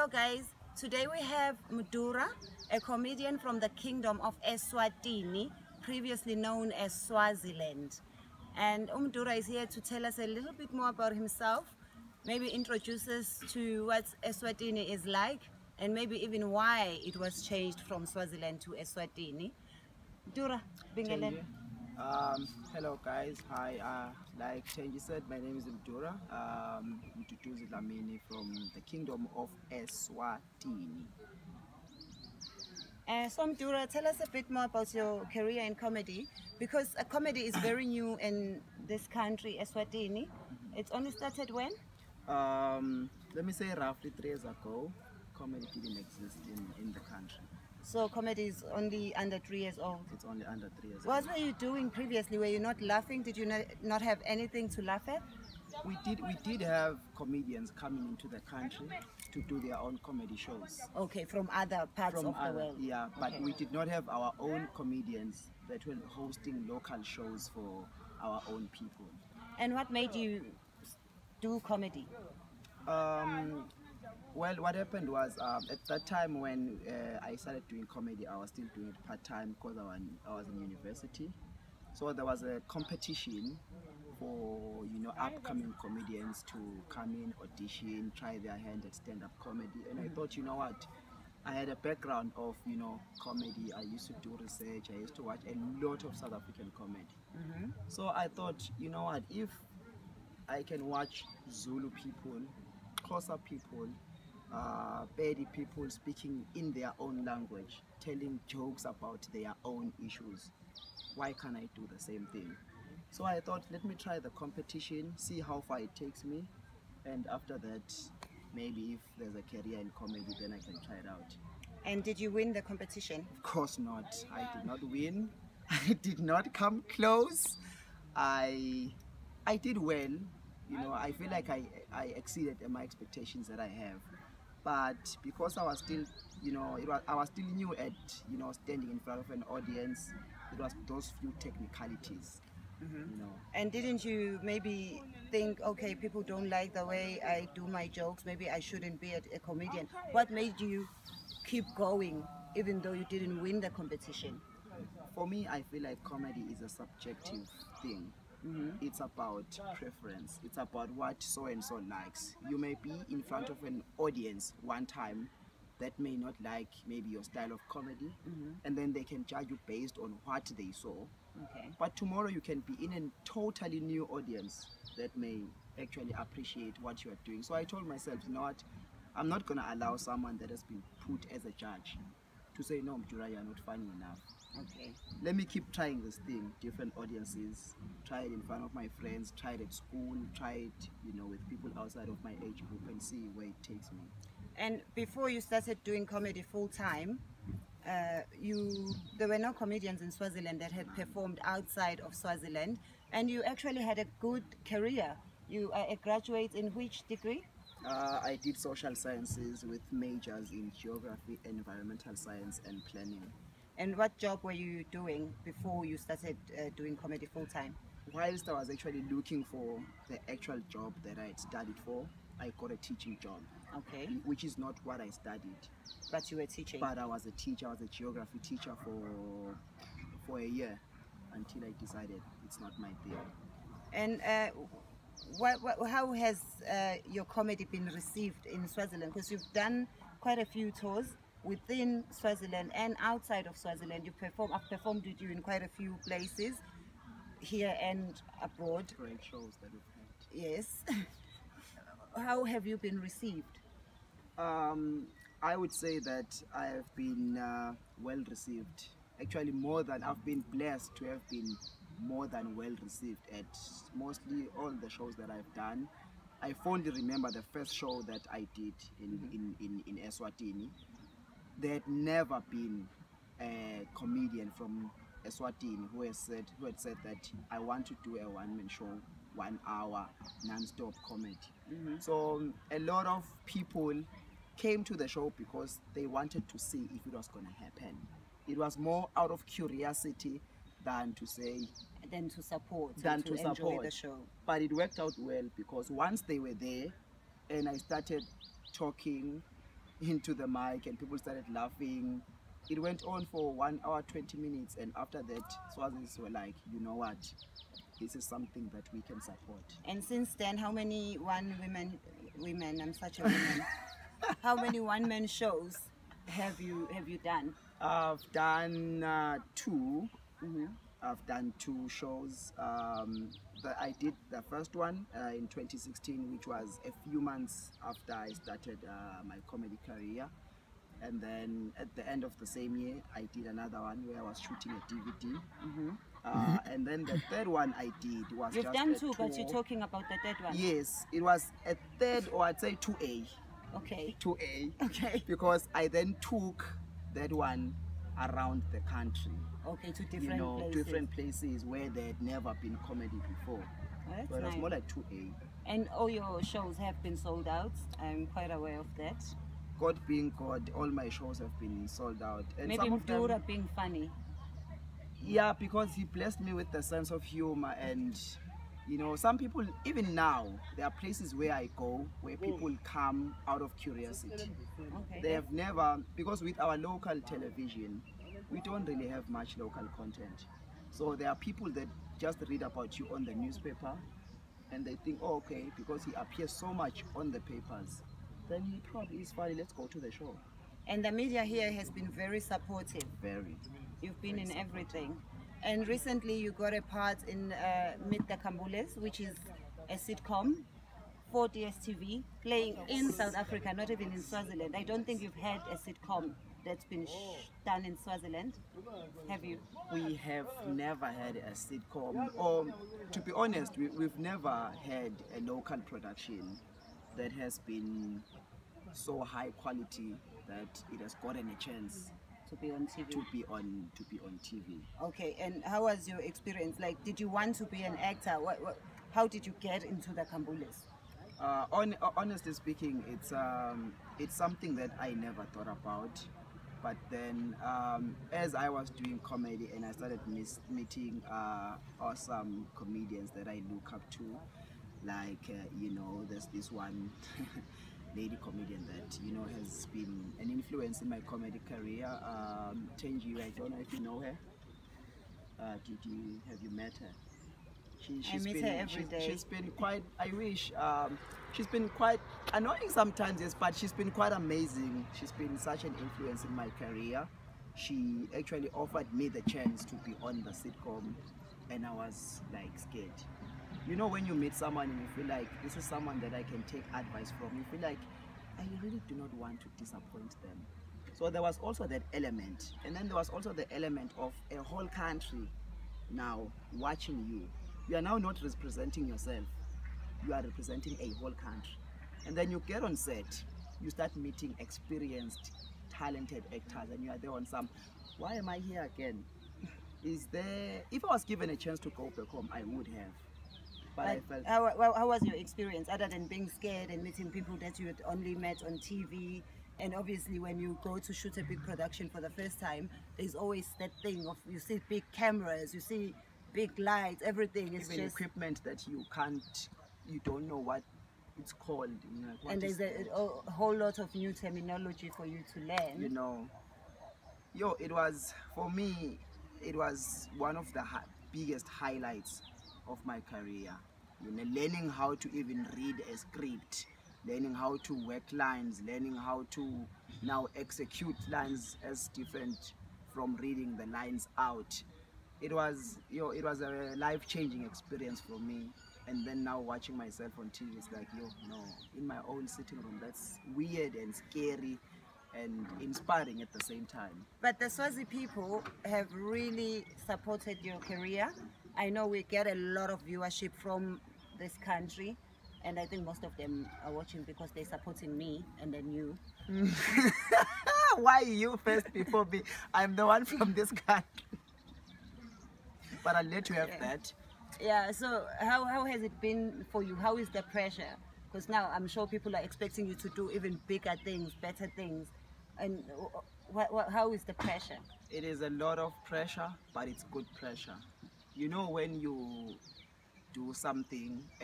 Hello guys, today we have Medusa, a comedian from the Kingdom of Eswatini, previously known as Swaziland. And Medusa is here to tell us a little bit more about himself, maybe introduce us to what Eswatini is like, and maybe even why it was changed from Swaziland to Eswatini. Medusa, Bingelele. Hello guys, hi. Like Tenji said, my name is Medusa. Mtutuzi Lamini from the Kingdom of Eswatini. So Medusa, tell us a bit more about your career in comedy, because comedy is very new in this country, Eswatini. It's only started when? Let me say roughly 3 years ago, comedy didn't exist in the country. So comedy is only under 3 years old? It's only under 3 years What old. were you doing previously? Were you not laughing? Did you not have anything to laugh at? We did have comedians coming into the country to do their own comedy shows. Okay, from other parts of the world. Yeah, but okay. We did not have our own comedians that were hosting local shows for our own people. And what made you do comedy? Well, what happened was at that time when I started doing comedy, I was still doing it part-time because I was in university. So there was a competition for upcoming comedians to come in, audition, try their hand at stand-up comedy. And I thought, you know what, I had a background of comedy. I used to do research. I used to watch a lot of South African comedy. So I thought, you know what, if I can watch Zulu people, Xhosa people, Pedi people speaking in their own language, telling jokes about their own issues, why can't I do the same thing? So I thought, let me try the competition, see how far it takes me, and after that, maybe if there's a career in comedy, then I can try it out. And did you win the competition? Of course not. I did not win. I did not come close. I did well. I feel like I exceeded my expectations that I have. But because I was still, I was still new at, standing in front of an audience, it was those few technicalities. And didn't you maybe think, okay, people don't like the way I do my jokes, maybe I shouldn't be a comedian? What made you keep going even though you didn't win the competition? For me, I feel like comedy is a subjective thing. It's about preference. It's about what so-and-so likes. You may be in front of an audience one time that may not like maybe your style of comedy, and then they can judge you based on what they saw. Okay. But tomorrow you can be in a totally new audience that may actually appreciate what you are doing. So I told myself, you know what, I'm not going to allow someone that has been put as a judge to say, no, Medusa, you're not funny enough. Okay. Let me keep trying this thing, different audiences, try it in front of my friends, try it at school, try it, with people outside of my age group and see where it takes me. And before you started doing comedy full time, there were no comedians in Swaziland that had performed outside of Swaziland, and you actually had a good career. You are a graduate in which degree? I did social sciences with majors in geography, environmental science and planning. And what job were you doing before you started doing comedy full time? Whilst I was actually looking for the actual job that I had studied for, I got a teaching job. Okay. Which is not what I studied. But you were teaching? But I was a teacher. I was a geography teacher for a year until I decided it's not my thing. And how has your comedy been received in Swaziland? Because you've done quite a few tours within Swaziland and outside of Swaziland. I've performed with you in quite a few places, here and abroad. Great shows that we've had. Yes. How have you been received? I would say that I have been well received. Actually, I've been blessed to have been more than well received at mostly all the shows that I've done. I fondly remember the first show that I did in Eswatini. There had never been a comedian from Eswatini who had said that I want to do a one-man show, 1 hour non-stop comedy. So a lot of people came to the show because they wanted to see if it was going to happen. It was more out of curiosity than to support enjoy the show. But it worked out well because once they were there and I started talking into the mic and people started laughing. It went on for 1 hour 20 minutes, and after that Swazis were like, you know what, this is something that we can support. And since then, how many I'm such a woman, how many one-man shows have you done? I've done 2. Mm-hmm. I've done 2 shows. I did the first one in 2016, which was a few months after I started my comedy career. And then at the end of the same year, I did another one where I was shooting a DVD. Mm-hmm. And then the third one I did was You've just done a 2, but you're tour. talking about the third one. Yes, it was a third, or I'd say 2A. Okay. 2A. Okay. Because I then took that one around the country. Okay, to different places. Different places where there had never been comedy before. Oh, that's So it was nice. more like 2A. And all your shows have been sold out. I'm quite aware of that. God being God, all my shows have been sold out. And Maybe some of them, Medusa being funny. yeah, because he blessed me with the sense of humor. And you know, some people, even now, there are places where I go where people come out of curiosity. Okay. They have never, because with our local television, we don't really have much local content. So there are people that just read about you on the newspaper and they think, oh, okay, because he appears so much on the papers, then he probably is funny, let's go to the show. And the media here has been very supportive. Very. You've been in everything. And recently you got a part in Meet the Kambules, which is a sitcom for DSTV, playing in South Africa, not even in Swaziland. I don't think you've had a sitcom that's been done in Swaziland. Have you? We have never had a sitcom, or to be honest, we've never had a local production that has been so high quality that it has gotten a chance To be on TV. to be on TV. Okay, and how was your experience? Like, did you want to be an actor? How did you get into the Kambules? Honestly speaking, it's something that I never thought about. But then, as I was doing comedy and I started meeting awesome comedians that I look up to, like you know, there's this one lady comedian that you know has been an influence in my comedy career. Tenji, I don't know if you know her. Have you met her? I meet her every day. She's been quite, I wish, she's been quite annoying sometimes, yes, but she's been quite amazing. She's been such an influence in my career. She actually offered me the chance to be on the sitcom, and I was like scared. You know, when you meet someone and you feel like this is someone that I can take advice from, you feel like I really do not want to disappoint them. So there was also that element, and then there was also the element of a whole country now watching you. You are now not representing yourself, you are representing a whole country. And then you get on set, you start meeting experienced, talented actors, and you are there on some, why am I here again? Is there, if I was given a chance to go back home, I would have. But I felt... How was your experience, other than being scared and meeting people that you had only met on TV? And obviously when you go to shoot a big production for the first time, there's always that thing of, you see big cameras, you see big lights, everything is even just equipment that you don't know what it's called. You know, like, and there's a whole lot of new terminology for you to learn. You know, it was, for me, it was one of the biggest highlights of my career. You know, learning how to even read a script, learning how to work lines, learning how to now execute lines as different from reading the lines out. It was, it was a life-changing experience for me. And then now watching myself on TV, it's like, no, in my own sitting room, that's weird and scary and inspiring at the same time. But the Swazi people have really supported your career. I know we get a lot of viewership from this country, and I think most of them are watching because they're supporting me and then you. Why you first before me? I'm the one from this country. But I'll let you have that. Yeah, so how has it been for you? How is the pressure? Because now I'm sure people are expecting you to do even bigger things, better things. And how is the pressure? It is a lot of pressure, but it's good pressure. You know, when you do something